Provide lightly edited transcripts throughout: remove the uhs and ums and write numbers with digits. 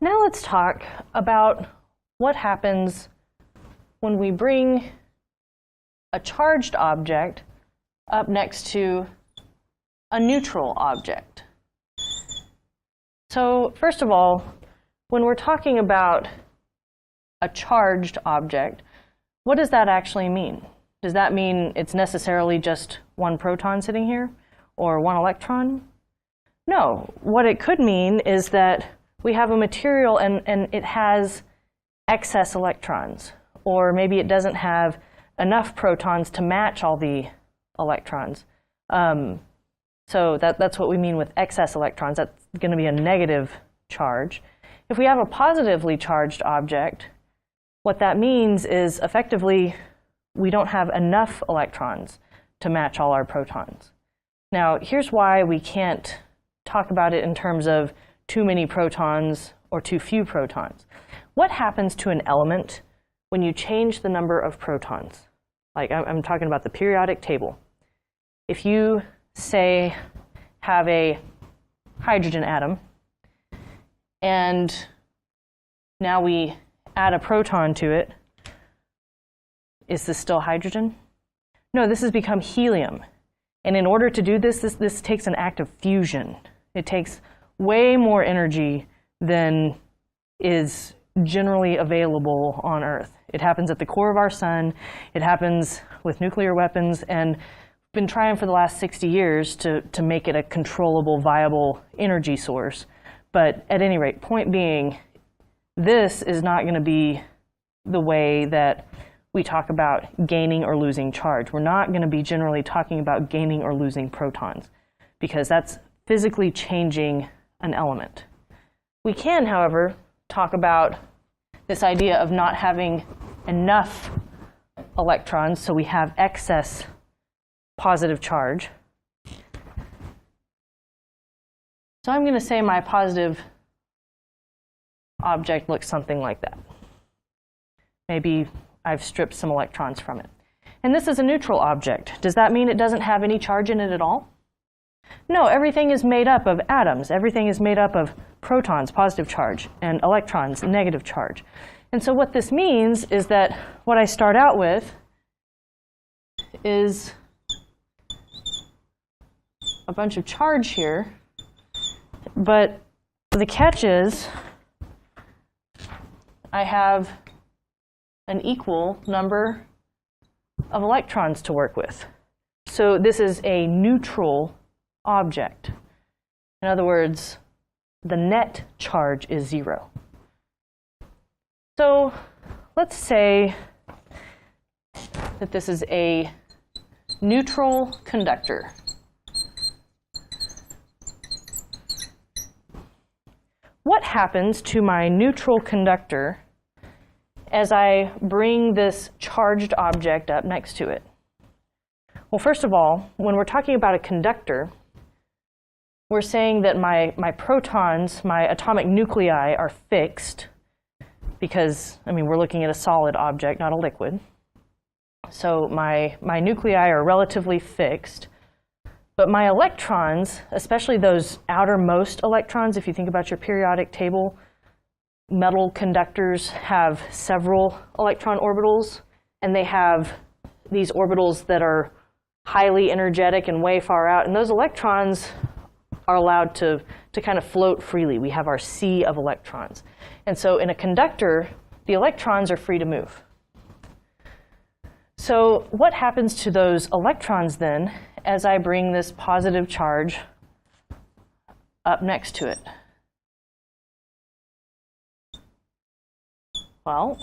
Now let's talk about what happens when we bring a charged object up next to a neutral object. So first of all, when we're talking about a charged object, what does that actually mean? Does that mean it's necessarily just one proton sitting here or one electron? No. What it could mean is that we have a material and it has excess electrons, or maybe it doesn't have enough protons to match all the electrons. So that's what we mean with excess electrons. That's going to be a negative charge. If we have a positively charged object, what that means is effectively we don't have enough electrons to match all our protons. Now, here's why we can't talk about it in terms of too many protons or too few protons. What happens to an element when you change the number of protons? Like I'm talking about the periodic table. If you, say, have a hydrogen atom, and now we add a proton to it, is this still hydrogen? No, this has become helium. And in order to do this, this takes an act of fusion. It takes way more energy than is generally available on Earth. It happens at the core of our sun. It happens with nuclear weapons, and we've been trying for the last 60 years to make it a controllable, viable energy source. But at any rate, point being, this is not going to be the way that we talk about gaining or losing charge. We're not going to be generally talking about gaining or losing protons, because that's physically changing an element. We can, however, talk about this idea of not having enough electrons, so we have excess positive charge. So I'm going to say my positive object looks something like that. Maybe I've stripped some electrons from it. And this is a neutral object. Does that mean it doesn't have any charge in it at all? No, everything is made up of atoms. Everything is made up of protons, positive charge, and electrons, negative charge. And so what this means is that what I start out with is a bunch of charge here, but the catch is I have an equal number of electrons to work with. So this is a neutral object. In other words, the net charge is 0. So let's say that this is a neutral conductor. What happens to my neutral conductor as I bring this charged object up next to it? Well, first of all, when we're talking about a conductor, we're saying that my protons, my atomic nuclei, are fixed because, I mean, we're looking at a solid object, not a liquid. So my nuclei are relatively fixed. But my electrons, especially those outermost electrons, if you think about your periodic table, metal conductors have several electron orbitals, and they have these orbitals that are highly energetic and way far out. And those electrons are allowed to kind of float freely. We have our sea of electrons. And so in a conductor, the electrons are free to move. So what happens to those electrons then as I bring this positive charge up next to it? Well,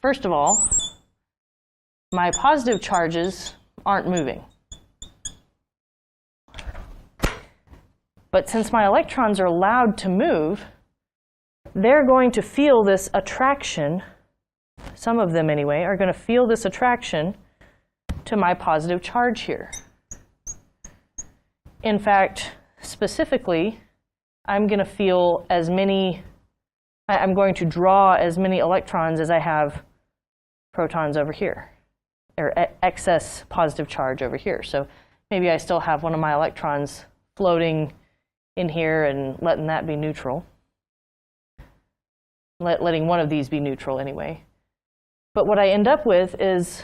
first of all, my positive charges aren't moving. But since my electrons are allowed to move, they're going to feel this attraction. Some of them anyway are going to feel this attraction to my positive charge here. In fact, specifically, I'm going to feel as many, I'm going to draw as many electrons as I have protons over here, or excess positive charge over here. So maybe I still have one of my electrons floating in here and letting that be neutral. letting one of these be neutral anyway. But what I end up with is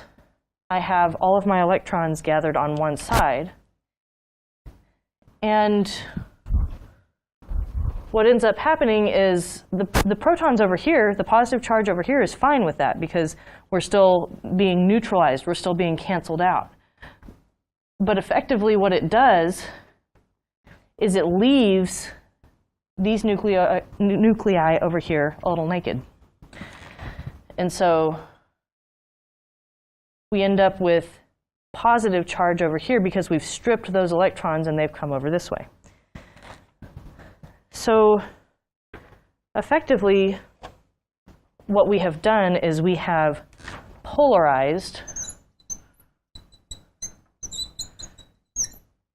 I have all of my electrons gathered on one side. And what ends up happening is the protons over here, the positive charge over here is fine with that because we're still being neutralized, we're still being canceled out. But effectively what it does is it leaves these nuclei over here a little naked. And so we end up with positive charge over here because we've stripped those electrons and they've come over this way. So effectively, what we have done is we have polarized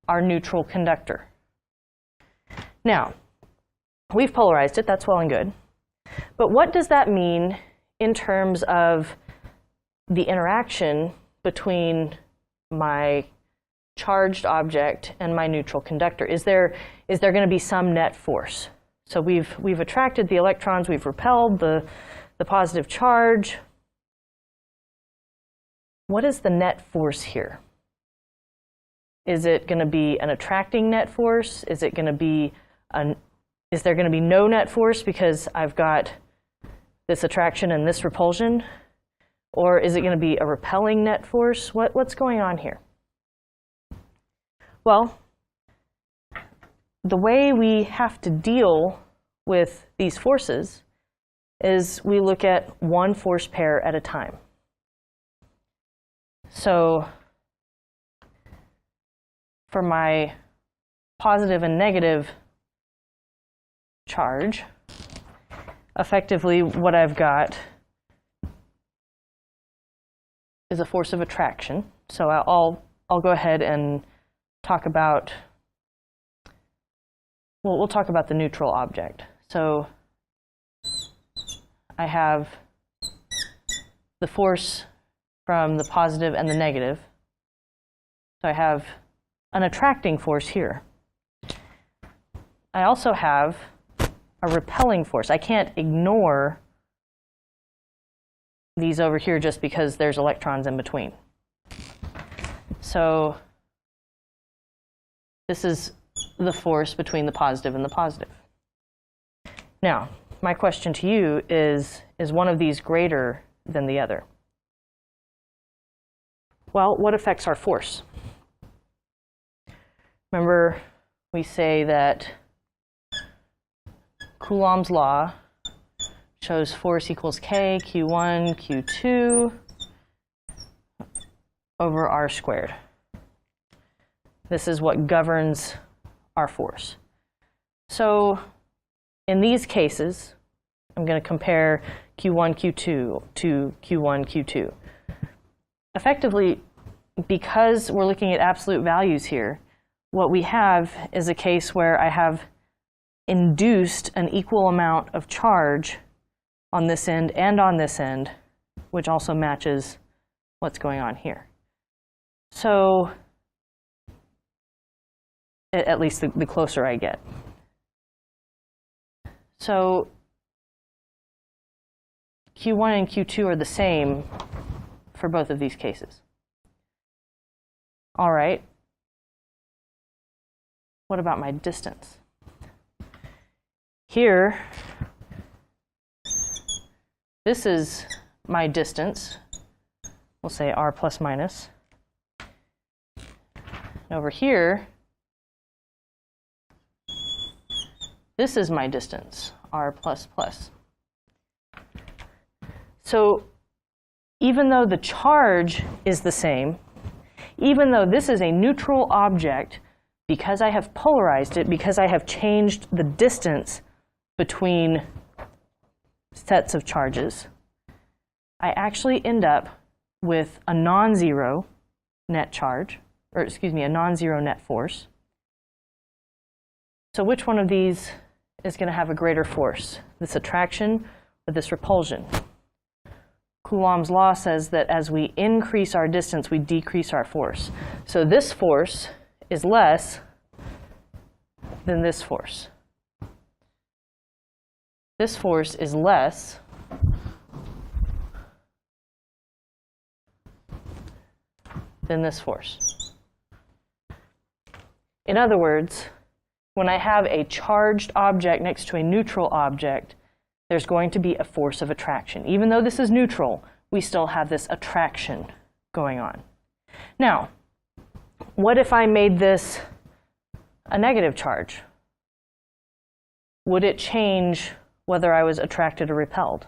our neutral conductor. Now, we've polarized it, that's well and good. But what does that mean in terms of the interaction between my charged object and my neutral conductor? Is there going to be some net force? So we've attracted the electrons, we've repelled the positive charge. What is the net force here? Is it going to be an attracting net force? Is there going to be no net force because I've got this attraction and this repulsion? Or is it going to be a repelling net force? What's going on here? Well, the way we have to deal with these forces is we look at one force pair at a time. So for my positive and negative charge, effectively what I've got is a force of attraction. So I'll go ahead and talk about, we'll talk about the neutral object. So I have the force from the positive and the negative. So I have an attracting force here. I also have a repelling force. I can't ignore these over here just because there's electrons in between. So this is the force between the positive and the positive. Now, my question to you is one of these greater than the other? Well, what affects our force? Remember, we say that Coulomb's law shows force equals K, Q1, Q2 over R squared. This is what governs our force. So in these cases, I'm going to compare Q1, Q2 to Q1, Q2. Effectively, because we're looking at absolute values here, what we have is a case where I have induced an equal amount of charge on this end and on this end, which also matches what's going on here. So at least the closer I get. So Q1 and Q2 are the same for both of these cases. All right. What about my distance? Here, this is my distance. We'll say R plus minus. And over here, this is my distance, R plus plus. So even though the charge is the same, even though this is a neutral object, because I have polarized it, because I have changed the distance between sets of charges, I actually end up with a non-zero net charge, or excuse me, a non-zero net force. So which one of these is going to have a greater force, this attraction or this repulsion? Coulomb's law says that as we increase our distance, we decrease our force. So this force is less than this force. this force is less than this force. In other words, when I have a charged object next to a neutral object, there's going to be a force of attraction. Even though this is neutral, we still have this attraction going on. Now, what if I made this a negative charge? Would it change whether I was attracted or repelled?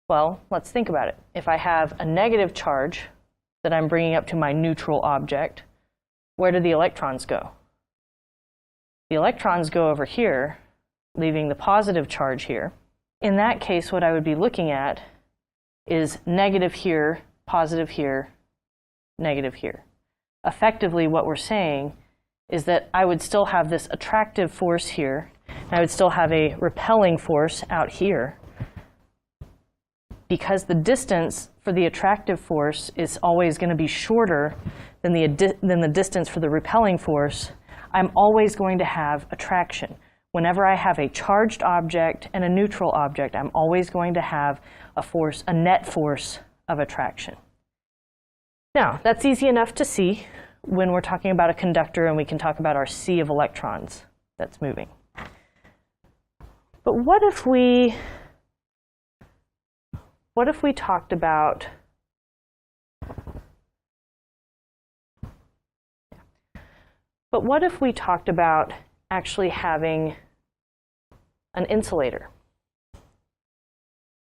Well, let's think about it. If I have a negative charge that I'm bringing up to my neutral object, where do the electrons go? The electrons go over here, leaving the positive charge here. In that case, what I would be looking at is negative here, positive here, negative here. Effectively, what we're saying is that I would still have this attractive force here, and I would still have a repelling force out here. Because the distance for the attractive force is always going to be shorter than the distance for the repelling force, I'm always going to have attraction. Whenever I have a charged object and a neutral object, I'm always going to have a force, a net force of attraction. Now, that's easy enough to see when we're talking about a conductor and we can talk about our sea of electrons that's moving. But what if we talked about actually having an insulator?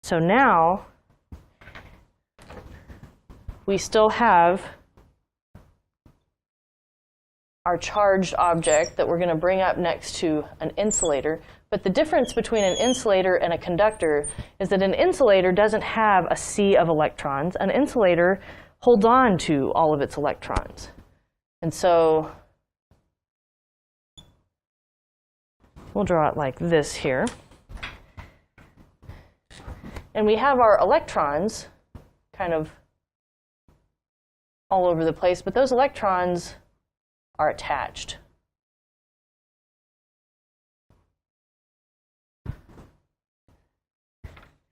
So now we still have our charged object that we're going to bring up next to an insulator. But the difference between an insulator and a conductor is that an insulator doesn't have a sea of electrons. An insulator holds on to all of its electrons. And so we'll draw it like this here. And we have our electrons kind of all over the place, but those electrons are attached.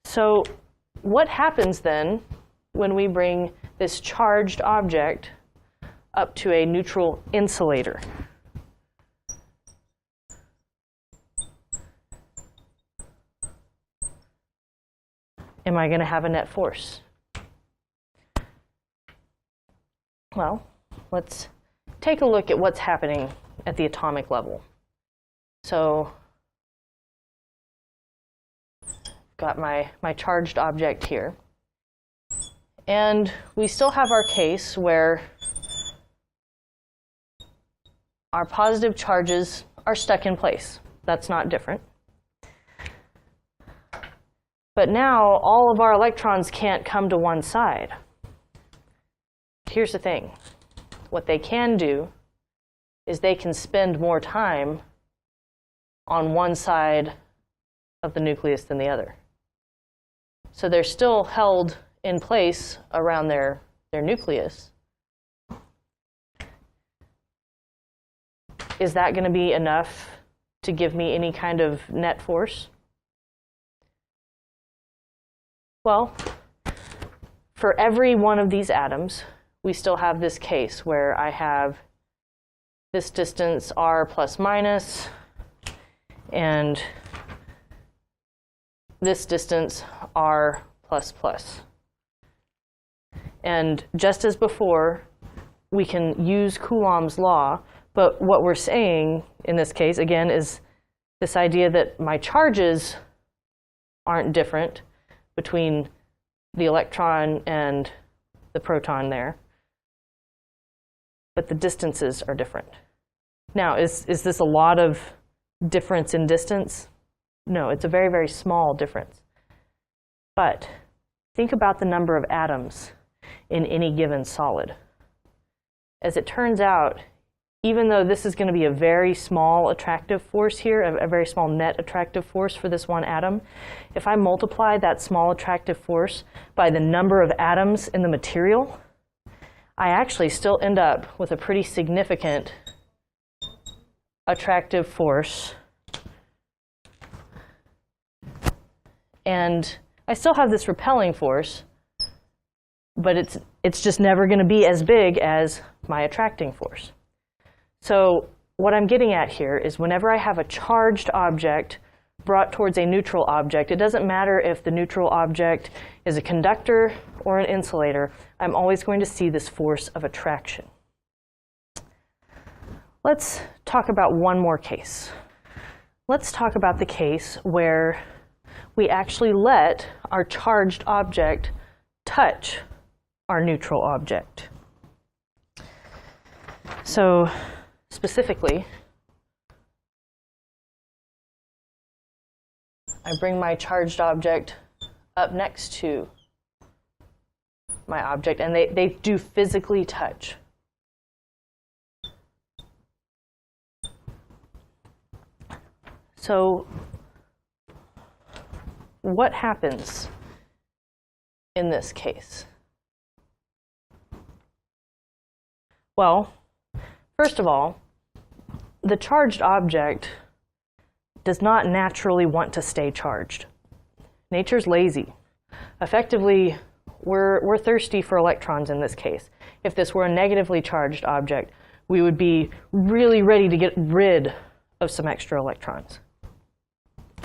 So what happens then when we bring this charged object up to a neutral insulator? Am I going to have a net force? Well, let's take a look at what's happening at the atomic level. So got my charged object here. And we still have our case where our positive charges are stuck in place. That's not different. But now all of our electrons can't come to one side. Here's the thing. What they can do is they can spend more time on one side of the nucleus than the other. So they're still held in place around their nucleus. Is that going to be enough to give me any kind of net force? Well, for every one of these atoms, we still have this case where I have this distance r plus minus and this distance r plus plus. And just as before, we can use Coulomb's law, but what we're saying in this case, again, is this idea that my charges aren't different between the electron and the proton there, but the distances are different. Now, is this a lot of difference in distance? No, it's a very, very small difference. But think about the number of atoms in any given solid. As it turns out, even though this is going to be a very small attractive force here, a very small net attractive force for this one atom, if I multiply that small attractive force by the number of atoms in the material, I actually still end up with a pretty significant attractive force And I still have this repelling force, but it's just never going to be as big as my attracting force. So what I'm getting at here is whenever I have a charged object brought towards a neutral object, it doesn't matter if the neutral object is a conductor or an insulator, I'm always going to see this force of attraction. Let's talk about one more case. Let's talk about the case where we actually let our charged object touch our neutral object. So specifically, I bring my charged object up next to my object, and they do physically touch. So what happens in this case? Well, first of all, the charged object does not naturally want to stay charged. Nature's lazy. Effectively, we're thirsty for electrons in this case. If this were a negatively charged object, we would be really ready to get rid of some extra electrons.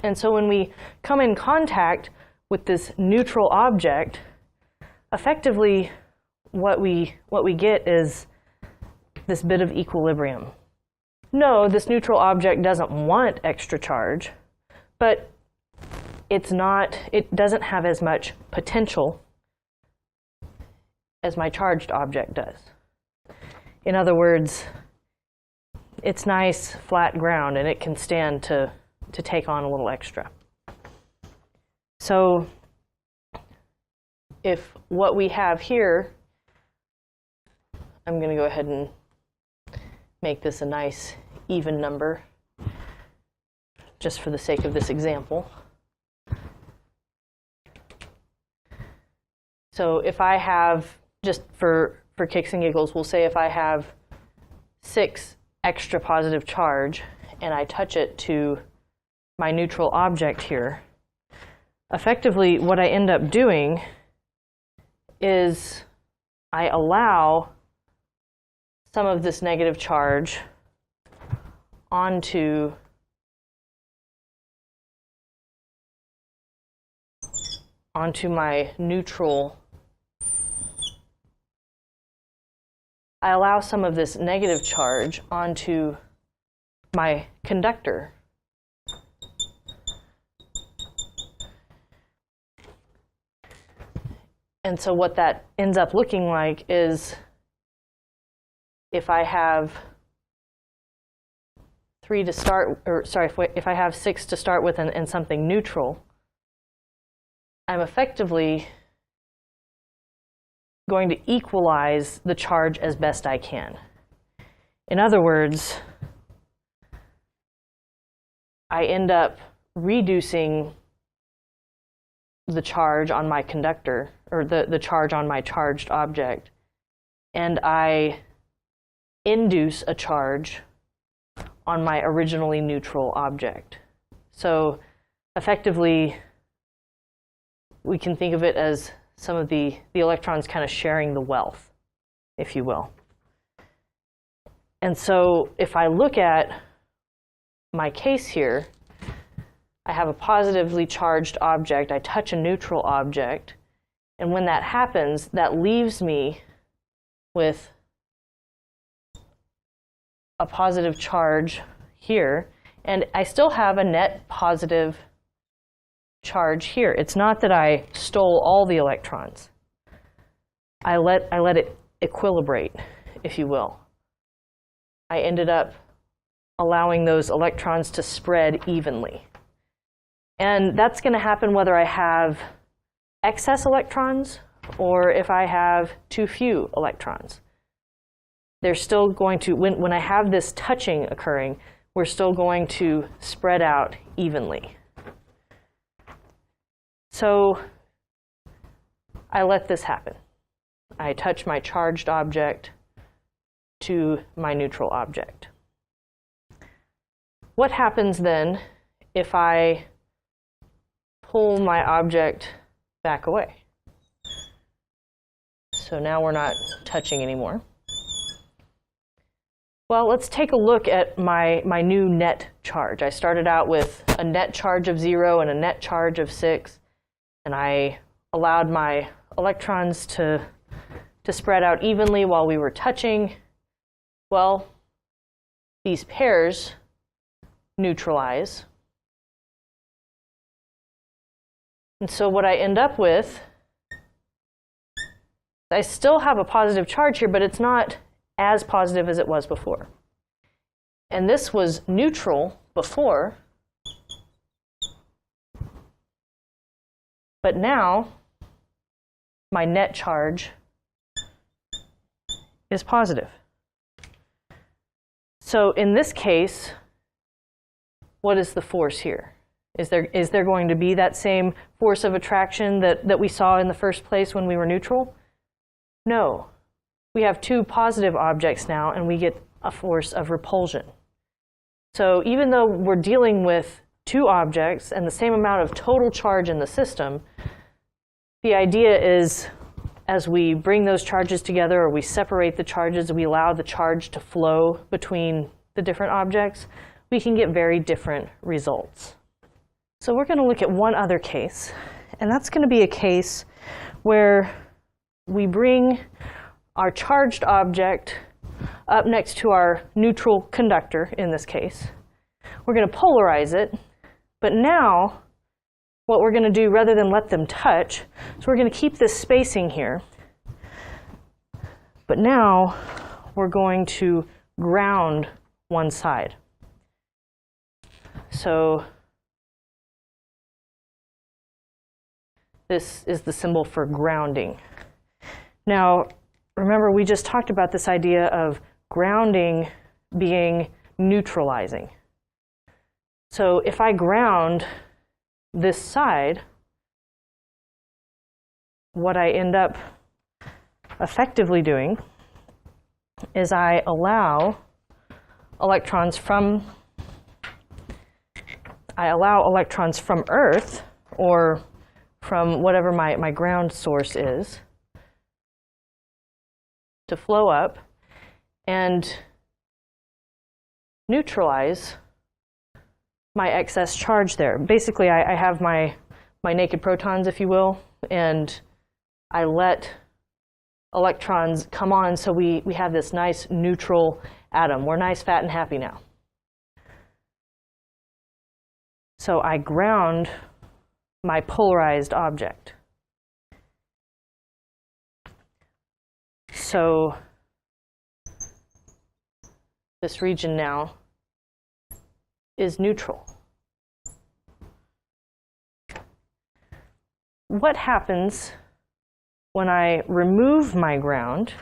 And so when we come in contact with this neutral object, effectively what we get is this bit of equilibrium. No, this neutral object doesn't want extra charge, but it doesn't have as much potential as my charged object does. In other words, it's nice flat ground and it can stand to take on a little extra. So if what we have here, I'm going to go ahead and make this a nice even number just for the sake of this example. So if I have, just for kicks and giggles, we'll say if I have 6 extra positive charge and I touch it to my neutral object here, effectively what I end up doing is I allow some of this negative charge onto my neutral. I allow some of this negative charge onto my conductor. And so what that ends up looking like is if I have 3 to start, or sorry, if I have 6 to start with and something neutral, I'm effectively going to equalize the charge as best I can. In other words, I end up reducing the charge on my conductor, or the charge on my charged object, and I induce a charge on my originally neutral object. So effectively, we can think of it as some of the electrons kind of sharing the wealth, if you will. And so if I look at my case here, I have a positively charged object, I touch a neutral object, and when that happens, that leaves me with a positive charge here, and I still have a net positive charge here. It's not that I stole all the electrons. I let it equilibrate, if you will. I ended up allowing those electrons to spread evenly. And that's going to happen whether I have excess electrons or if I have too few electrons. They're still going to, when I have this touching occurring, we're still going to spread out evenly. So I let this happen. I touch my charged object to my neutral object. What happens then if I pull my object back away. So now we're not touching anymore. Well, let's take a look at my new net charge. I started out with a net charge of 0 and a net charge of 6, and I allowed my electrons to spread out evenly while we were touching. Well, these pairs neutralize. And so what I end up with, I still have a positive charge here, but it's not as positive as it was before. And this was neutral before, but now my net charge is positive. So in this case, what is the force here? Is there going to be that same force of attraction that we saw in the first place when we were neutral? No. We have two positive objects now, and we get a force of repulsion. So even though we're dealing with two objects and the same amount of total charge in the system, the idea is as we bring those charges together or we separate the charges, we allow the charge to flow between the different objects, we can get very different results. So we're going to look at one other case, and that's going to be a case where we bring our charged object up next to our neutral conductor in this case. We're going to polarize it, but now what we're going to do, rather than let them touch, so we're going to keep this spacing here. But now we're going to ground one side. So this is the symbol for grounding. Now, remember, we just talked about this idea of grounding being neutralizing. So if I ground this side, what I end up effectively doing is I allow electrons from Earth or from whatever my ground source is to flow up and neutralize my excess charge there. Basically, I have my naked protons, if you will, and I let electrons come on so we have this nice neutral atom. We're nice, fat, and happy now. So I ground my polarized object. So this region now is neutral. What happens when I remove my ground?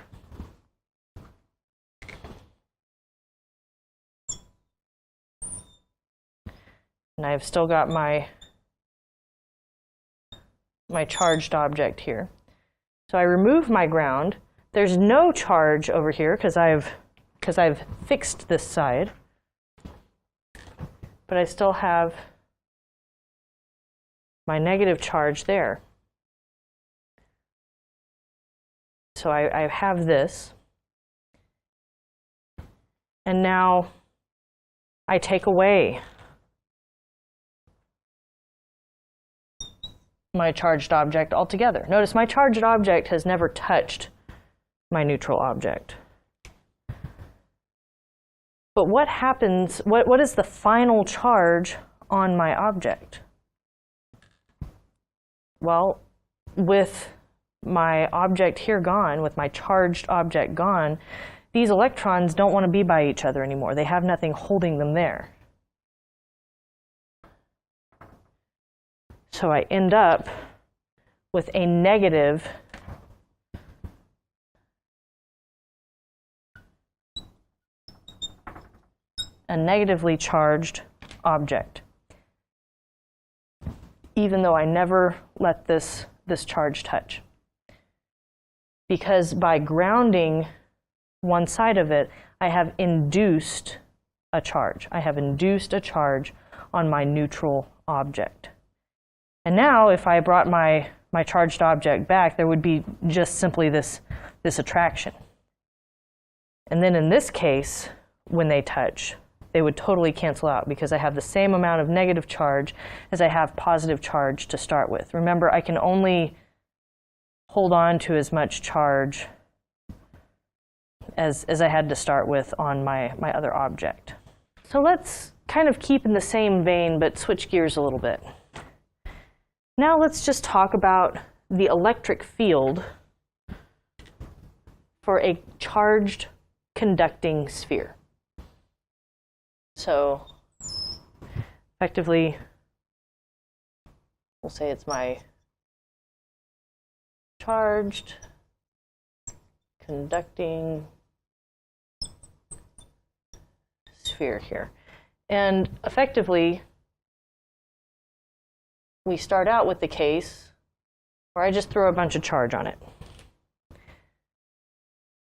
And I've still got my charged object here. So I remove my ground. There's no charge over here because I've fixed this side. But I still have my negative charge there. So I have this. And now I take away my charged object altogether. Notice my charged object has never touched my neutral object. But what happens, what is the final charge on my object? Well, with my object here gone, with my charged object gone, these electrons don't want to be by each other anymore. They have nothing holding them there. So I end up with a negatively charged object, even though I never let this charge touch. Because by grounding one side of it, I have induced a charge. I have induced a charge on my neutral object. And now if I brought my charged object back, there would be just simply this attraction. And then in this case, when they touch, they would totally cancel out because I have the same amount of negative charge as I have positive charge to start with. Remember, I can only hold on to as much charge as I had to start with on my other object. So let's kind of keep in the same vein, but switch gears a little bit. Now let's just talk about the electric field for a charged conducting sphere. So effectively, we'll say it's my charged conducting sphere here. And effectively, we start out with the case where I just throw a bunch of charge on it.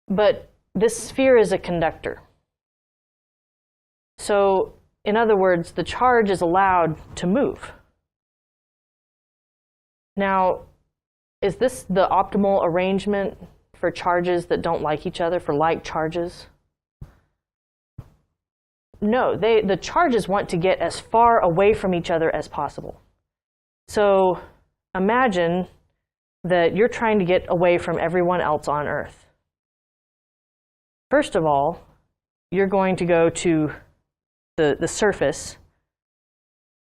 But this sphere is a conductor. So, in other words, the charge is allowed to move. Now, is this the optimal arrangement for charges that don't like each other, for like charges? No, the charges want to get as far away from each other as possible. So imagine that you're trying to get away from everyone else on Earth. First of all, you're going to go to the surface,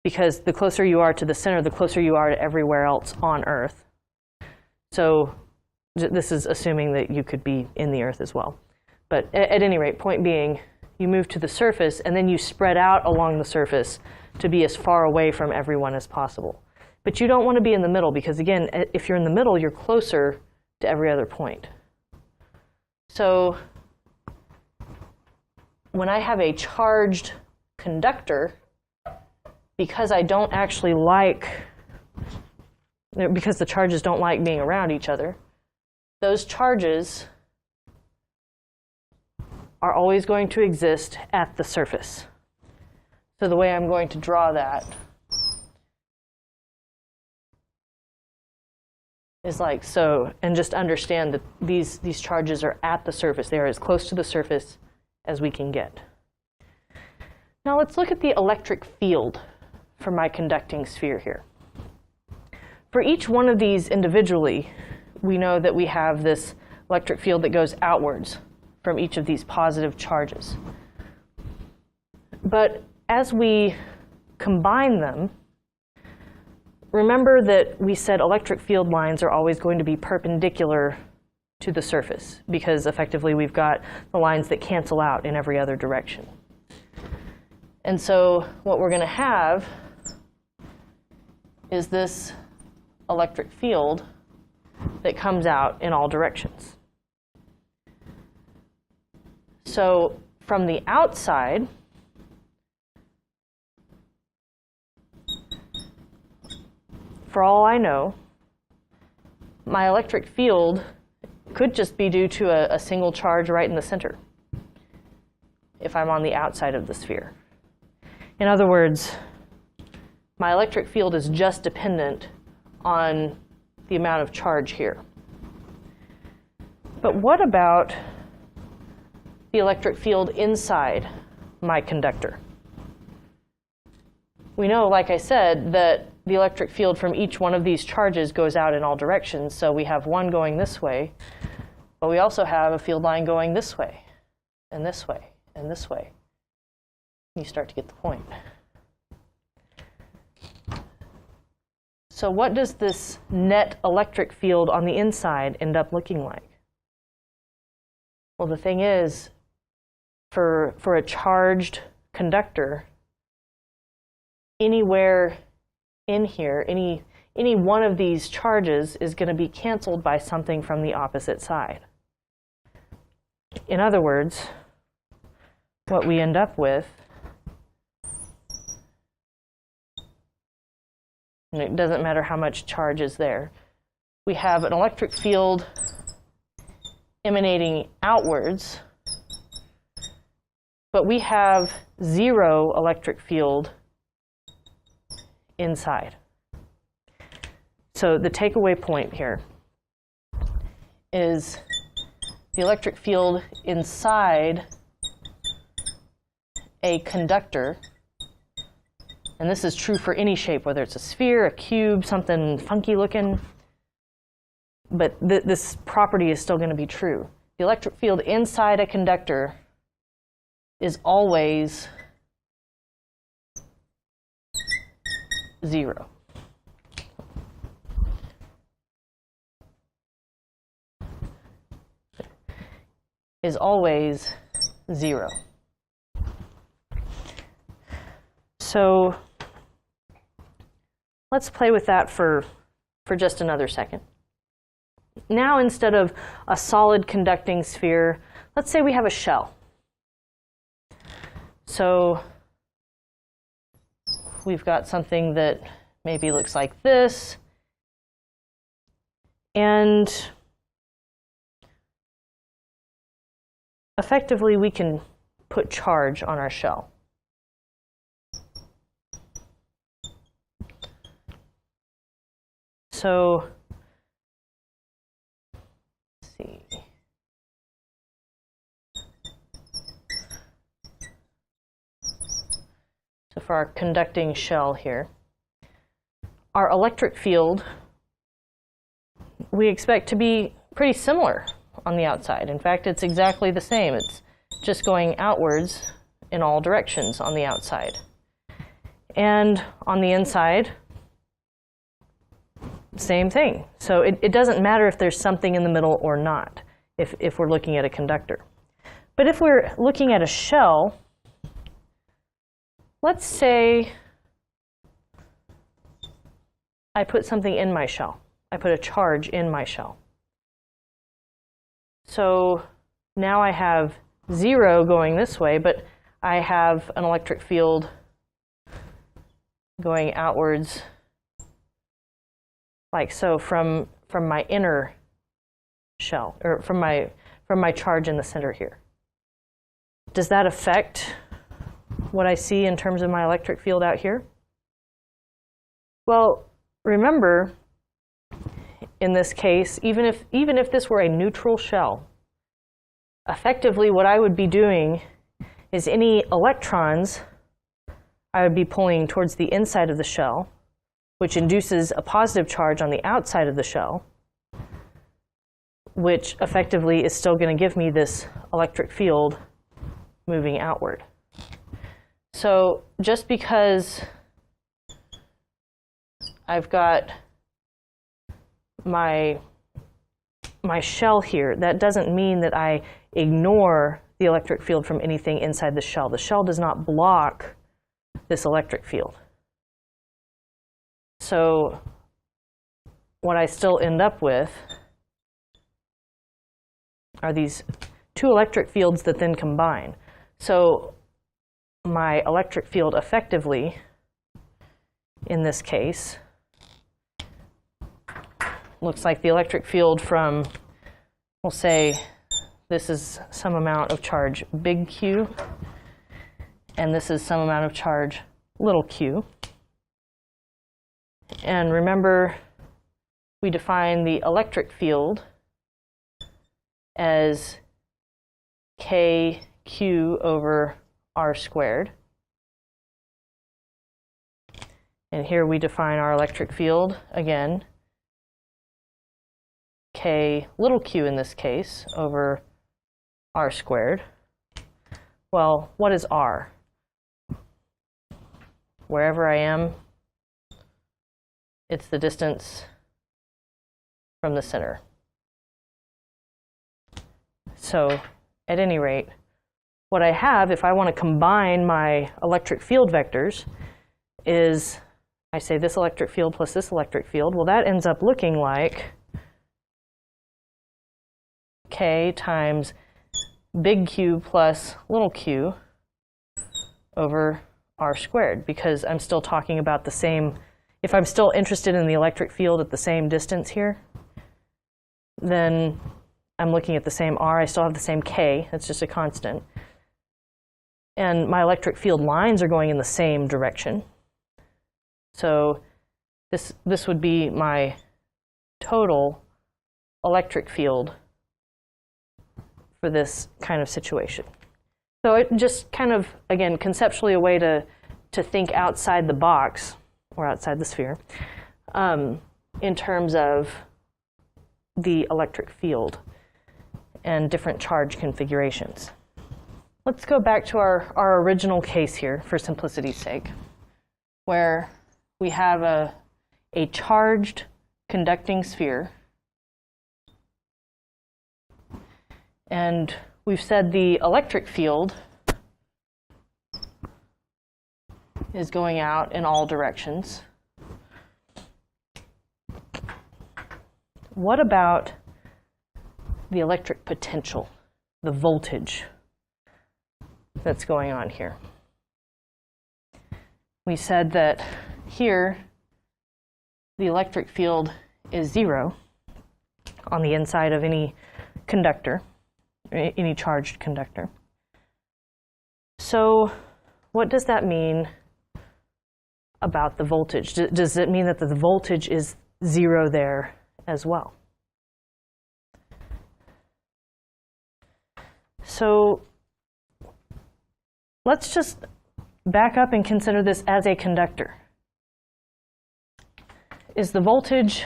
because the closer you are to the center, the closer you are to everywhere else on Earth. So this is assuming that you could be in the Earth as well. But at any rate, point being, you move to the surface, and then you spread out along the surface to be as far away from everyone as possible. But you don't want to be in the middle, because again, if you're in the middle, you're closer to every other point. So when I have a charged conductor, because I don't actually like, because the charges don't like being around each other, those charges are always going to exist at the surface. So the way I'm going to draw that is like so, and just understand that these charges are at the surface. They are as close to the surface as we can get. Now let's look at the electric field for my conducting sphere here. For each one of these individually, we know that we have this electric field that goes outwards from each of these positive charges. But as we combine them, remember that we said electric field lines are always going to be perpendicular to the surface, because effectively we've got the lines that cancel out in every other direction. And so what we're going to have is this electric field that comes out in all directions. So from the outside, for all I know, my electric field could just be due to a single charge right in the center if I'm on the outside of the sphere. In other words, my electric field is just dependent on the amount of charge here. But what about the electric field inside my conductor? We know, like I said, that the electric field from each one of these charges goes out in all directions. So we have one going this way, but we also have a field line going this way, and this way, and this way. You start to get the point. So what does this net electric field on the inside end up looking like? Well, the thing is, for a charged conductor, anywhere in here, any one of these charges is going to be canceled by something from the opposite side. In other words, what we end up with, and it doesn't matter how much charge is there, we have an electric field emanating outwards, but we have zero electric field inside. So the takeaway point here is the electric field inside a conductor, and this is true for any shape, whether it's a sphere, a cube, something funky looking, but this property is still going to be true. The electric field inside a conductor is always 0. Is always 0. So let's play with that for just another second. Now, instead of a solid conducting sphere, let's say we have a shell. So we've got something that maybe looks like this, and effectively we can put charge on our shell. So let's see. So for our conducting shell here, our electric field we expect to be pretty similar on the outside. In fact, it's exactly the same. It's just going outwards in all directions on the outside. And on the inside, same thing. So it doesn't matter if there's something in the middle or not, if we're looking at a conductor. But if we're looking at a shell, let's say I put something in my shell. I put a charge in my shell. So now I have 0 going this way, but I have an electric field going outwards like so from my inner shell, or from my charge in the center here. Does that affect what I see in terms of my electric field out here? Well, remember, in this case, even if this were a neutral shell, effectively what I would be doing is any electrons I would be pulling towards the inside of the shell, which induces a positive charge on the outside of the shell, which effectively is still going to give me this electric field moving outward. So just because I've got my shell here, that doesn't mean that I ignore the electric field from anything inside the shell. The shell does not block this electric field. So what I still end up with are these two electric fields that then combine. So my electric field effectively, in this case, looks like the electric field from, we'll say, this is some amount of charge big Q, and this is some amount of charge little q. And remember, we define the electric field as kq over r squared. And here we define our electric field, again, k little q in this case, over r squared. Well, what is r? Wherever I am, it's the distance from the center. So, at any rate, what I have, if I want to combine my electric field vectors, is I say this electric field plus this electric field. Well, that ends up looking like k times big Q plus little q over r squared, because I'm still talking about the same. If I'm still interested in the electric field at the same distance here, then I'm looking at the same r. I still have the same k. That's just a constant. And my electric field lines are going in the same direction. So this would be my total electric field for this kind of situation. So it just kind of, again, conceptually a way to think outside the box, or outside the sphere, in terms of the electric field and different charge configurations. Let's go back to our original case here, for simplicity's sake, where we have a charged conducting sphere, and we've said the electric field is going out in all directions. What about the electric potential, the voltage that's going on here? We said that here the electric field is 0 on the inside of any conductor, any charged conductor. So what does that mean about the voltage? Does it mean that the voltage is 0 there as well? So let's just back up and consider this as a conductor. Is the voltage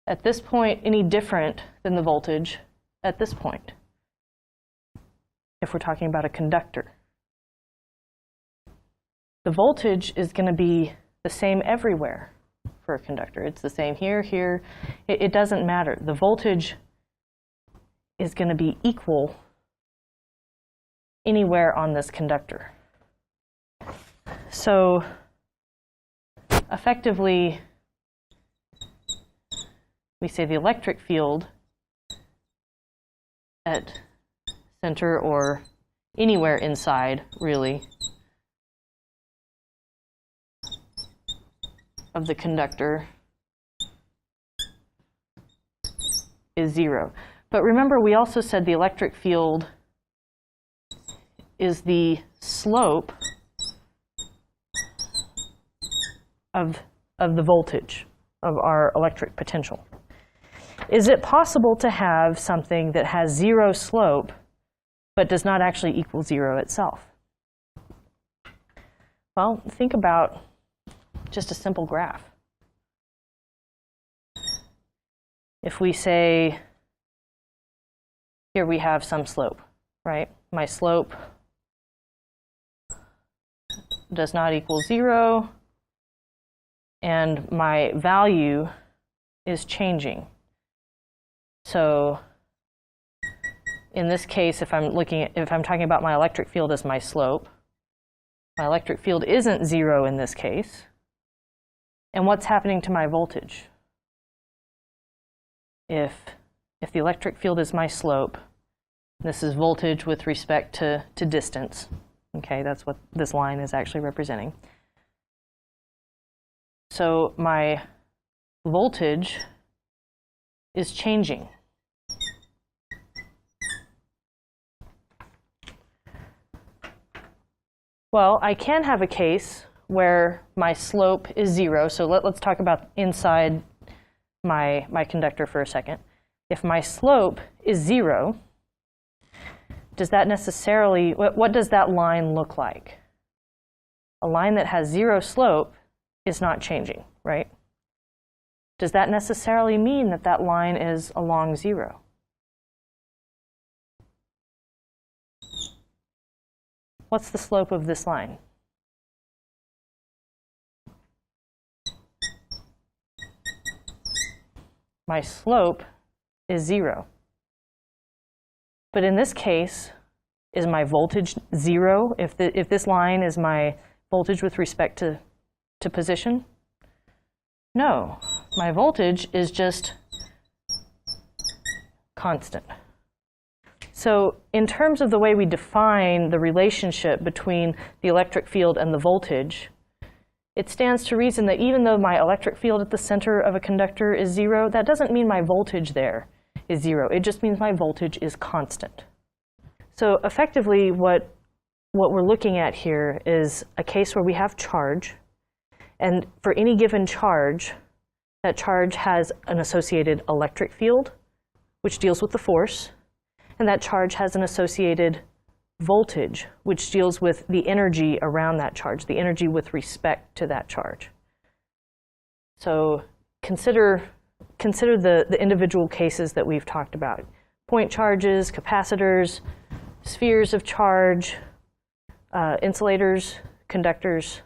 at this point any different than the voltage at this point, if we're talking about a conductor? The voltage is going to be the same everywhere for a conductor. It's the same here, here. It doesn't matter. The voltage is going to be equal anywhere on this conductor. So effectively, we say the electric field at center or anywhere inside, really, of the conductor is 0. But remember, we also said the electric field is the slope of the voltage of our electric potential. Is it possible to have something that has 0 slope but does not actually equal 0 itself? Well, think about just a simple graph. If we say, here we have some slope, right? My slope does not equal 0, and my value is changing. So in this case, if I'm talking about my electric field as my slope, my electric field isn't 0 in this case. And what's happening to my voltage? If the electric field is my slope, this is voltage with respect to distance. Okay, that's what this line is actually representing. So my voltage is changing. Well, I can have a case where my slope is 0. So let's talk about inside my conductor for a second. If my slope is 0, does that necessarily, what does that line look like? A line that has 0 slope is not changing, right? Does that necessarily mean that that line is along 0? What's the slope of this line? My slope is 0. But in this case, is my voltage 0 if this line is my voltage with respect to position? No, my voltage is just constant. So in terms of the way we define the relationship between the electric field and the voltage, it stands to reason that even though my electric field at the center of a conductor is 0, that doesn't mean my voltage there is 0. It just means my voltage is constant. So effectively, what we're looking at here is a case where we have charge, and for any given charge, That charge has an associated electric field, which deals with the force, and that charge has an associated voltage, which deals with the energy around that charge, the energy with respect to that charge. So consider the individual cases that we've talked about. Point charges, capacitors, spheres of charge, insulators, conductors.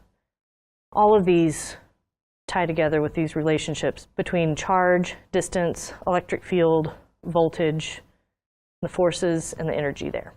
All of these tie together with these relationships between charge, distance, electric field, voltage, the forces, and the energy there.